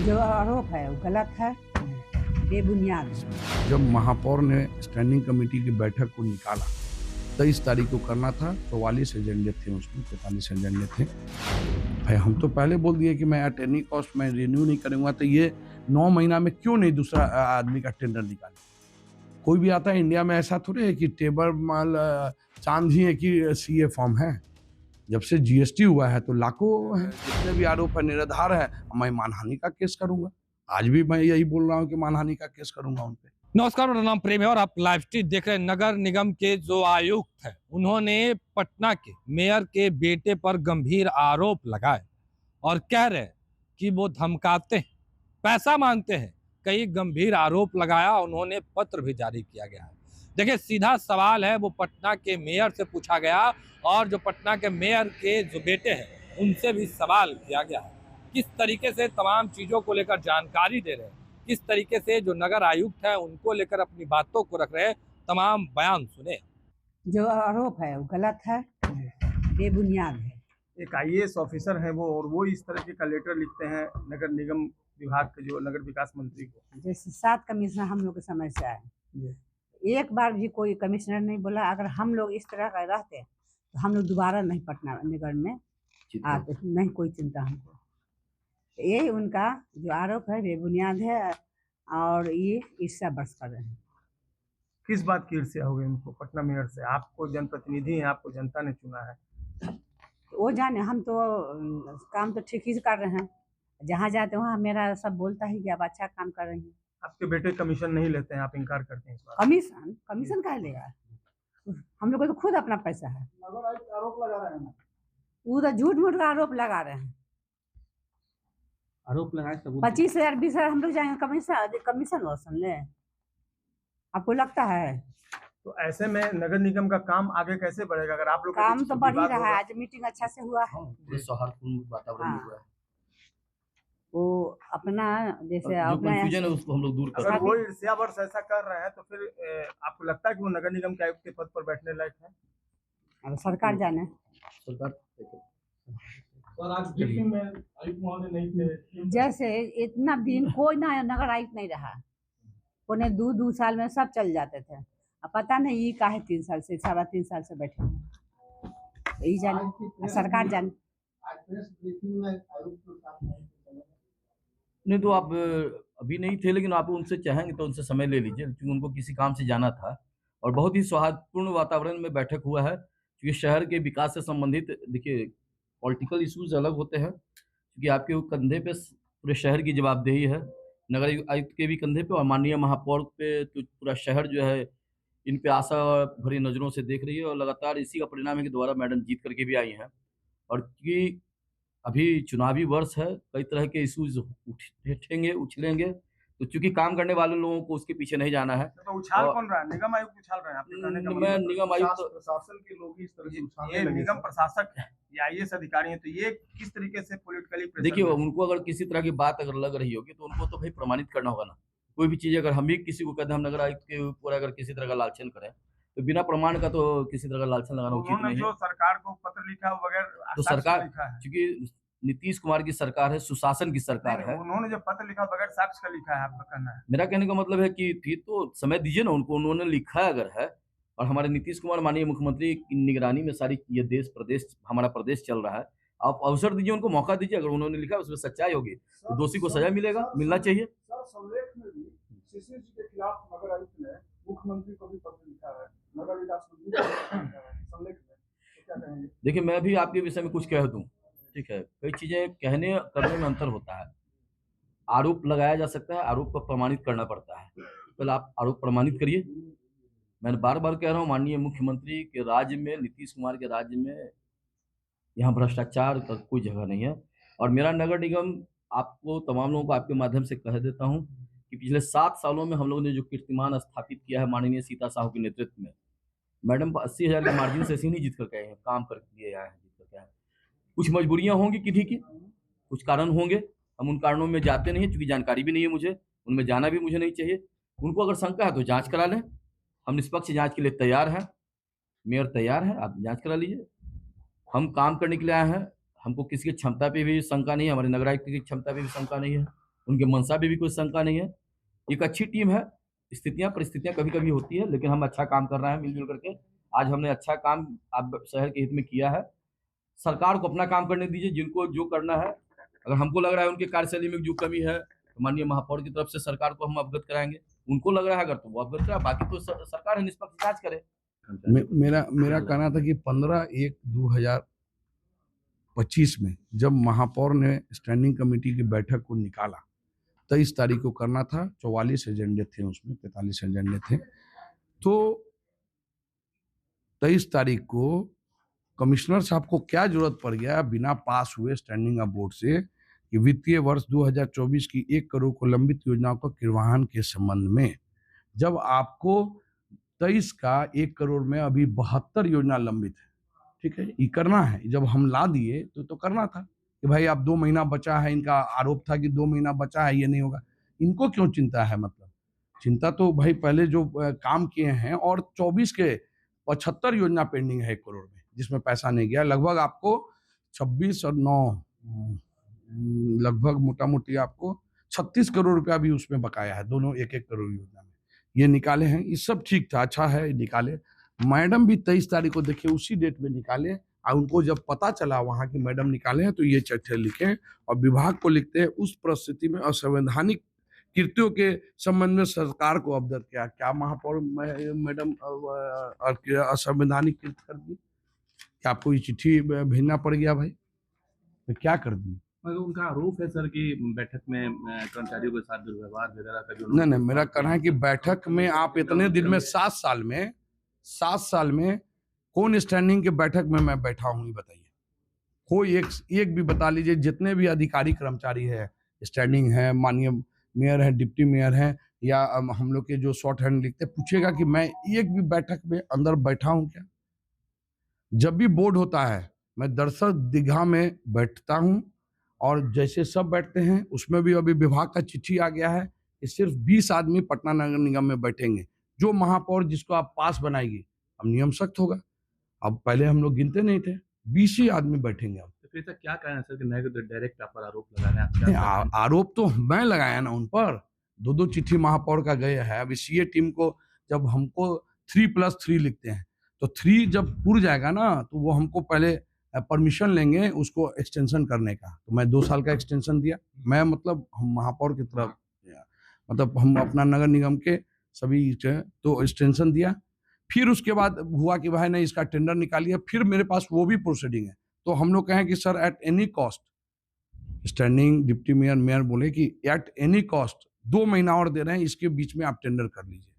जो आरोप है वो गलत है, बेबुनियाद है। जब महापौर ने स्टैंडिंग कमेटी की बैठक को निकाला 23 तारीख को करना था, 44 एजेंडे थे उसमें, 45 एजेंडे थे। भाई हम तो पहले बोल दिए कि मैं एट एनी कॉस्ट मैं रिन्यू नहीं करूंगा, तो ये 9 महीना में क्यों नहीं दूसरा आदमी का टेंडर निकाले। कोई भी आता है इंडिया में, ऐसा थोड़ी है कि टेबल माल चांद ही है कि सीए फॉर्म है। जब से जीएसटी हुआ है तो लाखों है, जितने भी आरोप है निराधार है। मैं मानहानि का केस करूंगा, आज भी मैं यही बोल रहा हूँ कि मानहानि का केस करूंगा उन पे। नमस्कार, मेरा नाम प्रेम है और आप लाइव स्ट्रीट देख रहे हैं। नगर निगम के जो आयुक्त हैं उन्होंने पटना के मेयर के बेटे पर गंभीर आरोप लगाए और कह रहे हैं कि वो धमकाते हैं, पैसा मांगते हैं। कई गंभीर आरोप लगाया, उन्होंने पत्र भी जारी किया गया है। देखिए, सीधा सवाल है वो पटना के मेयर से पूछा गया और जो पटना के मेयर के जो बेटे हैं उनसे भी सवाल किया गया है। किस तरीके से तमाम चीजों को लेकर जानकारी दे रहे हैं, किस तरीके से जो नगर आयुक्त है उनको लेकर अपनी बातों को रख रहे हैं, तमाम बयान सुने। जो आरोप है वो गलत है, बेबुनियाद है। एक आईएएस ऑफिसर है वो, और वो इस तरह का लेटर लिखते हैं नगर निगम विभाग के जो नगर विकास मंत्री को। जैसे 7 कमिश्नर हम लोग के समय से आए, एक बार भी कोई कमिश्नर नहीं बोला अगर हम लोग इस तरह का रहते तो हम लोग दोबारा नहीं पटना नगर में आते, नहीं कोई चिंता हमको। यही उनका जो आरोप है बेबुनियाद है और ये ईर्ष्या बरस कर रहे हैं। किस बात की ईर्ष्या हो गई उनको पटना मेयर से? आपको जनप्रतिनिधि हैं, आपको जनता ने चुना है, तो वो जाने, हम तो काम तो ठीक ही से कर रहे हैं। जहाँ जाते वहाँ मेरा सब बोलता है कि आप अच्छा काम कर रही हैं। आपके बेटे कमीशन नहीं लेते हैं, आप इनकार करते हैं इस बात? कमीशन कहाँ लेगा? हम लोग को तो खुद अपना पैसा है। आरोप लगा रहे हैं, वो तो झूठ मूठ का आरोप लगा रहे हैं। आरोप लगाए 25,000 20,000 हम लोग जाएंगे कमीशन वसूल ले? आपको लगता है? तो ऐसे में नगर निगम का काम आगे कैसे बढ़ेगा अगर आप लोग काम तो बढ़ ही रहा है। आज मीटिंग अच्छा से हुआ है, सौहार्दपूर्ण वातावरण हुआ है। वो अपना जैसे जो अपना कंफ्यूजन है उसको हम लोग दूर कर अगर रहे वो ईर्ष्यावर्ष ऐसा कर रहे हैं तो फिर आपको लगता है कि वो नगर निगम के आयुक्त के पद पर बैठने लायक है? अब सरकार जाने। सरकार और आज ब्रीफिंग में आयुक्त महोदय नहीं थे। जैसे इतना दिन कोई ना नगर आयुक्त नहीं रहा, उन्हें 2 साल में सब चल जाते थे। अब पता नहीं ये काहे 3 साल से 3.5 साल से बैठे हैं, यही जाने सरकार जाने। नहीं तो आप अभी नहीं थे, लेकिन आप उनसे चाहेंगे तो उनसे समय ले लीजिए, क्योंकि उनको किसी काम से जाना था और बहुत ही सौहार्दपूर्ण वातावरण में बैठक हुआ है। क्योंकि शहर के विकास से संबंधित, देखिए, पॉलिटिकल इश्यूज अलग होते हैं, क्योंकि आपके कंधे पे पूरे शहर की जवाबदेही है, नगर आयुक्त के भी कंधे पे और माननीय महापौर पे। तो पूरा शहर जो है इन पे आशा भरी नज़रों से देख रही है और लगातार इसी का परिणाम है कि दोबारा मैडम जीत करके भी आई हैं। और क्योंकि अभी चुनावी वर्ष है, कई तरह के इश्यूज उठेंगे उछलेंगे, तो चूंकि काम करने वाले लोगों को उसके पीछे नहीं जाना है। तो उछाल कौन रहा है? निगम आयुक्त उछाल रहे हैं आपके कहने का मैं मतलब? निगम आयुक्त प्रशासन के लोग ही इस तरह से उछालने लगे। निगम प्रशासक है, ये आईएएस अधिकारी हैं, तो ये किस तरीके से पॉलिटिकली प्रेशर? देखिए, उनको अगर किसी तरह की बात अगर लग रही होगी तो उनको तो भाई प्रमाणित करना होगा ना। कोई भी चीज़ अगर हम भी किसी को कहते हैं हम नगर आयुक्त के ऊपर अगर किसी तरह का लालचन करें तो बिना प्रमाण का तो किसी तरह का लालचन लगाना उचित उन्होंने नहीं है। जो सरकार को पत्र लिखा बगैर तो सरकार, चूंकि नीतीश कुमार की सरकार है, सुशासन की सरकार है, उन्होंने जो पत्र लिखा बगैर साक्ष्य का लिखा है, आपका कहना है? मेरा कहने का मतलब है कि फिर तो समय दीजिए ना उनको। उन्होंने लिखा अगर है, और हमारे नीतीश कुमार माननीय मुख्यमंत्री की निगरानी में सारी ये देश प्रदेश हमारा प्रदेश चल रहा है, आप अवसर दीजिए, उनको मौका दीजिए। अगर उन्होंने लिखा उसमें सच्चाई होगी तो दोषी को सजा मिलेगा, मिलना चाहिए। सर, संलेख में भी शिशिर जी के खिलाफ नगर आयुक्त ने मुख्यमंत्री को भी पत्र लिखा है, नगर विकास मंत्री को भी लिखा है संलेख में, तो क्या कहेंगे? देखिए, मैं भी आपके विषय में कुछ कह दूं, ठीक है, कई चीजें कहने करने में अंतर होता है। आरोप लगाया जा सकता है, आरोप को प्रमाणित करना पड़ता है। पहले आप आरोप प्रमाणित करिए। मैंने बार बार कह रहा हूँ, माननीय मुख्यमंत्री के राज्य में, नीतीश कुमार के राज्य में यहाँ भ्रष्टाचार का कोई जगह नहीं है। और मेरा नगर निगम, आपको तमाम लोगों को आपके माध्यम से कह देता हूँ कि पिछले 7 सालों में हम लोगों ने जो कीर्तिमान स्थापित किया है माननीय सीता साहू के नेतृत्व में, मैडम 80,000 के मार्जिन से ऐसे नहीं जीत करके आए हैं, काम करके लिए आए हैं, जीत करके आए हैं। कुछ मजबूरियां होंगी किन्हीं की, कुछ कारण होंगे, हम उन कारणों में जाते नहीं, क्योंकि जानकारी भी नहीं है मुझे, उनमें जाना भी मुझे नहीं चाहिए। उनको अगर शंका है तो जांच करा लें, हम निष्पक्ष जांच के लिए तैयार हैं, मेयर तैयार है, आप जांच करा लीजिए। हम काम करने के लिए आए हैं, हमको किसी की क्षमता पे भी शंका नहीं है, हमारे नगर आयुक्त की क्षमता पे भी शंका नहीं है। उनके मंशा पे भी कोई शंका नहीं है। एक अच्छी टीम है। स्थितियां परिस्थितियां कभी कभी होती है, लेकिन हम अच्छा काम कर रहे हैं मिलजुल करके। आज हमने अच्छा काम आप शहर के हित में किया है। सरकार को अपना काम करने दीजिए, जिनको जो करना है। अगर हमको लग रहा है उनके कार्यशैली में जो कमी है तो माननीय महापौर की तरफ से सरकार को हम अवगत कराएंगे। उनको लग रहा है अगर तो वो अवगत कराए, बाकी तो सरकार है निष्पक्ष जांच करे। मेरा कहना था कि 15/1/2025 में जब महापौर ने स्टैंडिंग कमेटी की बैठक को निकाला, 23 तारीख को करना था। 44 एजेंडे थे उसमें, 45 एजेंडे थे। तो 23 तारीख को कमिश्नर साहब को क्या जरूरत पड़ गया बिना पास हुए स्टैंडिंग अप बोर्ड से कि वित्तीय वर्ष 2024 की 1 करोड़ को लंबित योजनाओं का निर्वहन के संबंध में, जब आपको 23 का 1 करोड़ में अभी 72 योजना लंबित है, ठीक है, ये करना है। जब हम ला दिए तो करना था कि भाई अब 2 महीना बचा है। इनका आरोप था कि 2 महीना बचा है, ये नहीं होगा। इनको क्यों चिंता है? मतलब चिंता तो भाई पहले जो काम किए हैं, और 24 के 75 योजना पेंडिंग है 1 करोड़ में, जिसमें पैसा नहीं गया। लगभग आपको 26 और 9 लगभग मोटा मोटी आपको 36 करोड़ रुपया भी उसमें बकाया है, दोनों 1-1 करोड़ योजना में। ये निकाले हैं, ये सब ठीक था, अच्छा है निकाले। मैडम भी 23 तारीख को देखिए उसी डेट में निकाले, और उनको जब पता चला वहाँ की मैडम निकाले हैं तो ये चिट्ठी लिखे और विभाग को लिखते हैं उस परिस्थिति में असंवैधानिक कृत्यों के संबंध में सरकार को अवगत किया। क्या महापौर मैडम असंवैधानिक कृत्य कर दी? क्या आपको ये चिट्ठी भेजना पड़ गया भाई? तो क्या कर दी? मगर उनका आरोप है सर कि बैठक में कर्मचारियों के साथ दुर्व्यवहार वगैरह का जो नहीं, मेरा कहना है कि बैठक में आप इतने दिन में 7 साल में कौन स्टैंडिंग के बैठक में मैं बैठा हूँ, ये बताइए। कोई एक भी बता लीजिए। जितने भी अधिकारी कर्मचारी है स्टैंडिंग है, माननीय मेयर है, डिप्टी मेयर है, या हम लोग के जो शॉर्ट हैंड लिखते, पूछेगा कि मैं एक भी बैठक में अंदर बैठा हूँ क्या? जब भी बोर्ड होता है मैं दरअसल दीघा में बैठता हूँ, और जैसे सब बैठते हैं उसमें भी अभी विभाग का चिट्ठी आ गया है कि सिर्फ 20 आदमी पटना नगर निगम में बैठेंगे। जो महापौर जिसको आप पास बनाएगी, अब नियम सख्त होगा। अब पहले हम लोग गिनते नहीं थे, 20 ही आदमी बैठेंगे। अब तो फिर तक क्या कहना है सर कि नए डायरेक्ट आप पर आरोप लगा रहे हैं? आप क्या कर रहे हैं? आरोप तो मैं लगाया ना उन पर। 2-2 चिट्ठी महापौर का गया है। अब सीए टीम को जब हमको 3+3 लिखते हैं, तो 3 जब पूर जाएगा ना, तो वो हमको पहले परमिशन लेंगे उसको एक्सटेंशन करने का। तो मैं 2 साल का एक्सटेंशन दिया। मैं मतलब हम महापौर की तरफ, मतलब हम अपना नगर निगम के सभी तो एक्सटेंशन दिया। फिर उसके बाद हुआ कि भाई नहीं, इसका टेंडर निकालिए। फिर मेरे पास वो भी प्रोसीडिंग है। तो हम लोग कहें कि sir at any cost, standing deputy mayor mayor बोले कि एट एनी कॉस्ट 2 महीना और दे रहे हैं, इसके बीच में आप टेंडर कर लीजिए,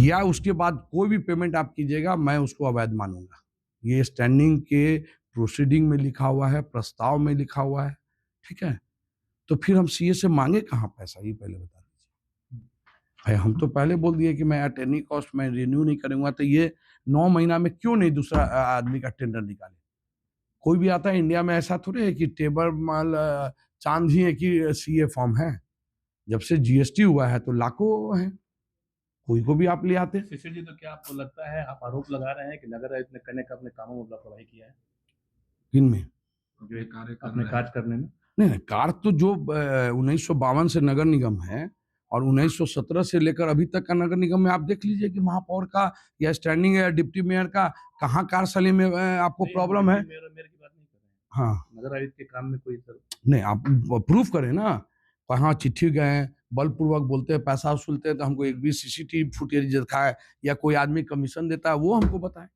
या उसके बाद कोई भी पेमेंट आप कीजिएगा मैं उसको अवैध मानूंगा। ये स्टैंडिंग के प्रोसीडिंग में लिखा हुआ है, प्रस्ताव में लिखा हुआ है, ठीक है। तो फिर हम सीए से मांगे कहाँ पैसा, ये पहले बता दीजिए भाई। हम तो पहले बोल दिए कि मैं एट एनी कॉस्ट मैं रिन्यू नहीं करूंगा। तो ये 9 महीना में क्यों नहीं दूसरा आदमी का टेंडर निकाले? कोई भी आता है इंडिया में, ऐसा थोड़े है कि टेबल माल चांद ही है कि सीए फॉर्म है। जब से जीएसटी हुआ है तो लाखों हैं, कोई को भी आप ले आते। शिशिर जी, तो क्या आपको लगता है आप आरोप लगा रहे हैं कि नगर आयुक्त ने करने का अपने कामों में लापरवाही किया है? किनमें? जो एक कार्य अपने कार्य करने में। नहीं, कार्य तो जो 1952 से नगर निगम है, और 1917 से लेकर अभी तक का नगर निगम में आप देख लीजिए कि महापौर का या स्टैंडिंग या डिप्टी मेयर का कहाँ कार्यशैली में आपको प्रॉब्लम है। मेयर की बात नहीं कर रहे हैं। हाँ, नगर आयुक्त के काम में कोई सर नहीं, आप प्रूफ करें ना। कहाँ चिट्ठी गए, बलपूर्वक बोलते हैं, पैसा वसूलते हैं, तो हमको एक भी सीसीटीवी फुटेज दिखाए, या कोई आदमी कमीशन देता है वो हमको बताए।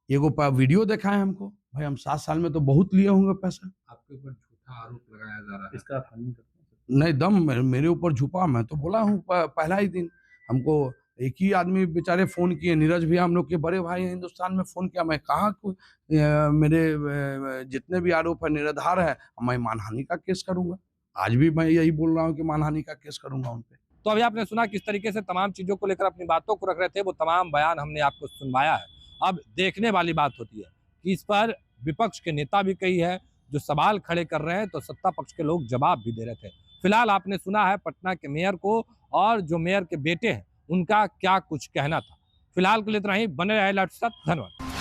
एगो वीडियो दिखाए हमको। भाई हम 7 साल में तो बहुत लिए होंगे पैसा। आपके ऊपर झूठा आरोप लगाया जा रहा है। इसका खंडन करते हैं? नहीं, दम मेरे ऊपर झुपा। मैं तो बोला हूँ पहला ही दिन हमको एक ही आदमी बेचारे फोन किए, नीरज भैया हम लोग के बड़े भाई हैं हिंदुस्तान में, फोन किया। मैं कहा मेरे जितने भी आरोप है निराधार है, मैं मानहानि का केस करूंगा। आज भी मैं यही बोल रहा हूँ कि मानहानि का केस करूंगा उन पे। तो अभी आपने सुना किस तरीके से तमाम चीजों को लेकर अपनी बातों को रख रहे थे, वो तमाम बयान हमने आपको सुनवाया है। अब देखने वाली बात होती है कि इस पर विपक्ष के नेता भी कई है जो सवाल खड़े कर रहे हैं, तो सत्ता पक्ष के लोग जवाब भी दे रहे थे। फिलहाल आपने सुना है पटना के मेयर को, और जो मेयर के बेटे हैं उनका क्या कुछ कहना था। फिलहाल के लिए इतना ही। बने रहे लाइव के साथ। धन्यवाद।